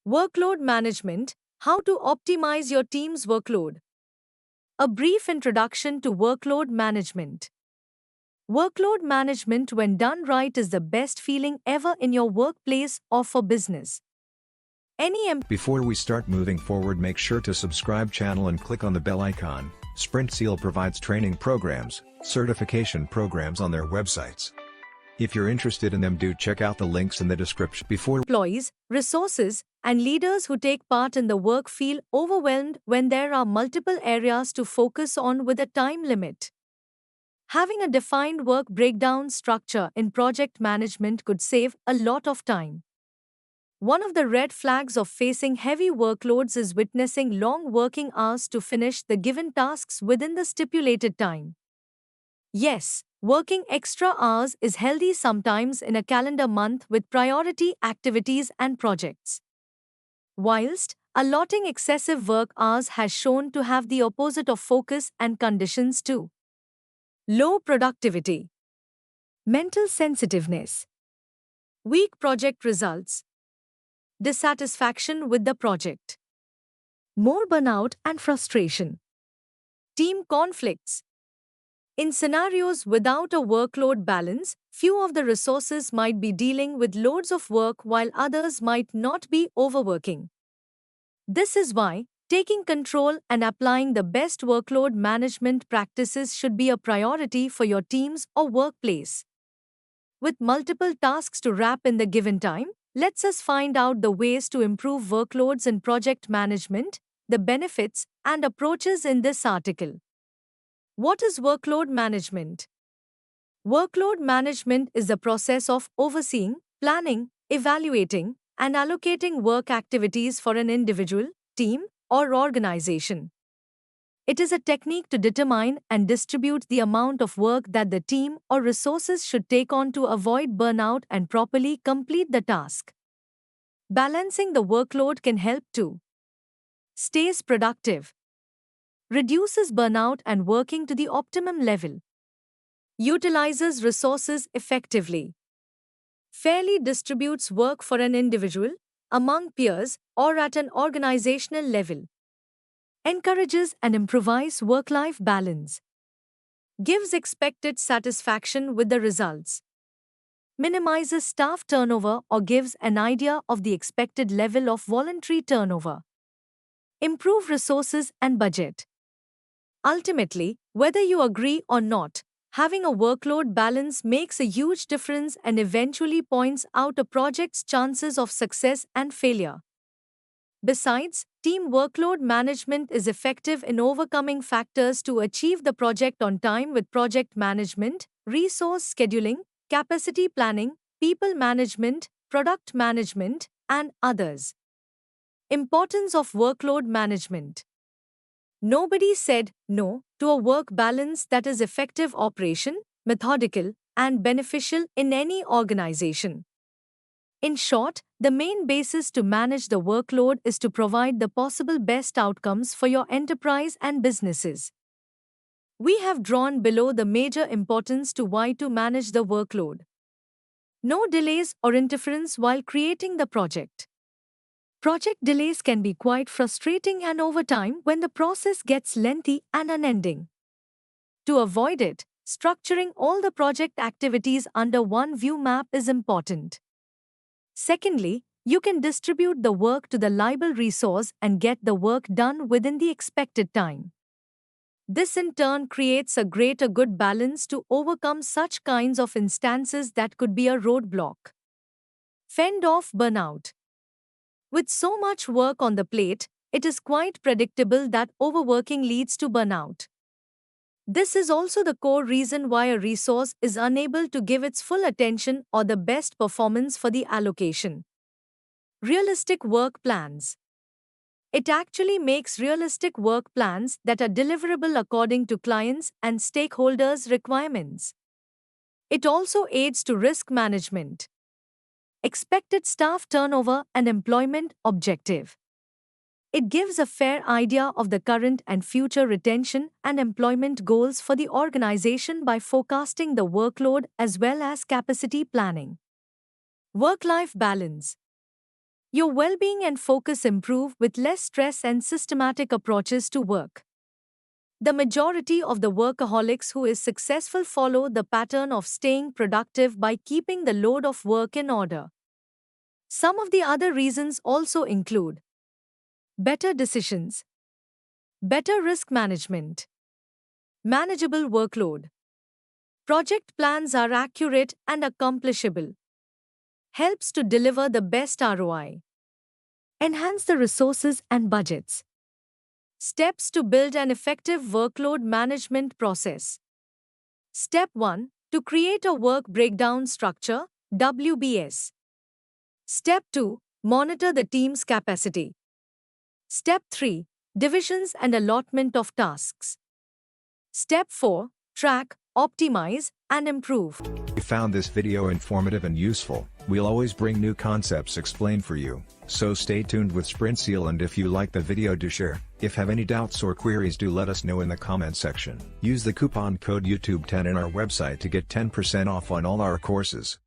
Workload management: how to optimize your team's workload. A brief introduction to workload management. Workload management, when done right, is the best feeling ever in your workplace or for business. Any Before we start moving forward, make sure to subscribe channel and click on the bell icon. Sprint Seal provides training programs, certification programs on their websites. If you're interested in them, do check out the links in the description. Before employees, resources, and leaders who take part in the work feel overwhelmed when there are multiple areas to focus on with a time limit. Having a defined work breakdown structure in project management could save a lot of time. One of the red flags of facing heavy workloads is witnessing long working hours to finish the given tasks within the stipulated time. Yes, working extra hours is healthy sometimes in a calendar month with priority activities and projects. Whilst allotting excessive work hours has shown to have the opposite of focus and conditions too. Low productivity, mental sensitiveness, weak project results, dissatisfaction with the project, more burnout and frustration, team conflicts. In scenarios without a workload balance, few of the resources might be dealing with loads of work while others might not be overworking. This is why taking control and applying the best workload management practices should be a priority for your teams or workplace. With multiple tasks to wrap in the given time, let's us find out the ways to improve workloads in project management, the benefits and approaches in this article. What is workload management? Workload management is the process of overseeing, planning, evaluating, and allocating work activities for an individual, team, or organization. It is a technique to determine and distribute the amount of work that the team or resources should take on to avoid burnout and properly complete the task. Balancing the workload can help to stays productive, reduces burnout and working to the optimum level, utilizes resources effectively, fairly distributes work for an individual, among peers, or at an organizational level, encourages an improvised work-life balance, gives expected satisfaction with the results, minimizes staff turnover or gives an idea of the expected level of voluntary turnover, improve resources and budget. Ultimately, whether you agree or not, having a workload balance makes a huge difference and eventually points out a project's chances of success and failure. Besides, team workload management is effective in overcoming factors to achieve the project on time with project management, resource scheduling, capacity planning, people management, product management, and others. Importance of workload management. Nobody said no to a work balance that is effective operation, methodical, and beneficial in any organization. In short, the main basis to manage the workload is to provide the possible best outcomes for your enterprise and businesses. We have drawn below the major importance to why to manage the workload. No delays or interference while creating the project. Project delays can be quite frustrating and over time when the process gets lengthy and unending. To avoid it, structuring all the project activities under one view map is important. Secondly, you can distribute the work to the liable resource and get the work done within the expected time. This in turn creates a greater good balance to overcome such kinds of instances that could be a roadblock. Fend off burnout. With so much work on the plate, it is quite predictable that overworking leads to burnout. This is also the core reason why a resource is unable to give its full attention or the best performance for the allocation. Realistic work plans. It actually makes realistic work plans that are deliverable according to clients' and stakeholders' requirements. It also aids to risk management, expected staff turnover, and employment objective. It gives a fair idea of the current and future retention and employment goals for the organization by forecasting the workload as well as capacity planning. Work-life balance. Your well-being and focus improve with less stress and systematic approaches to work. The majority of the workaholics who is successful follow the pattern of staying productive by keeping the load of work in order. Some of the other reasons also include better decisions, better risk management, manageable workload. Project plans are accurate and accomplishable. Helps to deliver the best ROI. Enhance the resources and budgets. Steps to build an effective workload management process. Step 1. To create a work breakdown structure, WBS. Step 2. Monitor the team's capacity. Step 3. Divisions and allotment of tasks. Step 4. Track, optimize, and improve. If you found this video informative and useful, we'll always bring new concepts explained for you, so stay tuned with SprintSeal, and if you like the video, do share. If have any doubts or queries, do let us know in the comment section. Use the coupon code YouTube10 in our website to get 10% off on all our courses.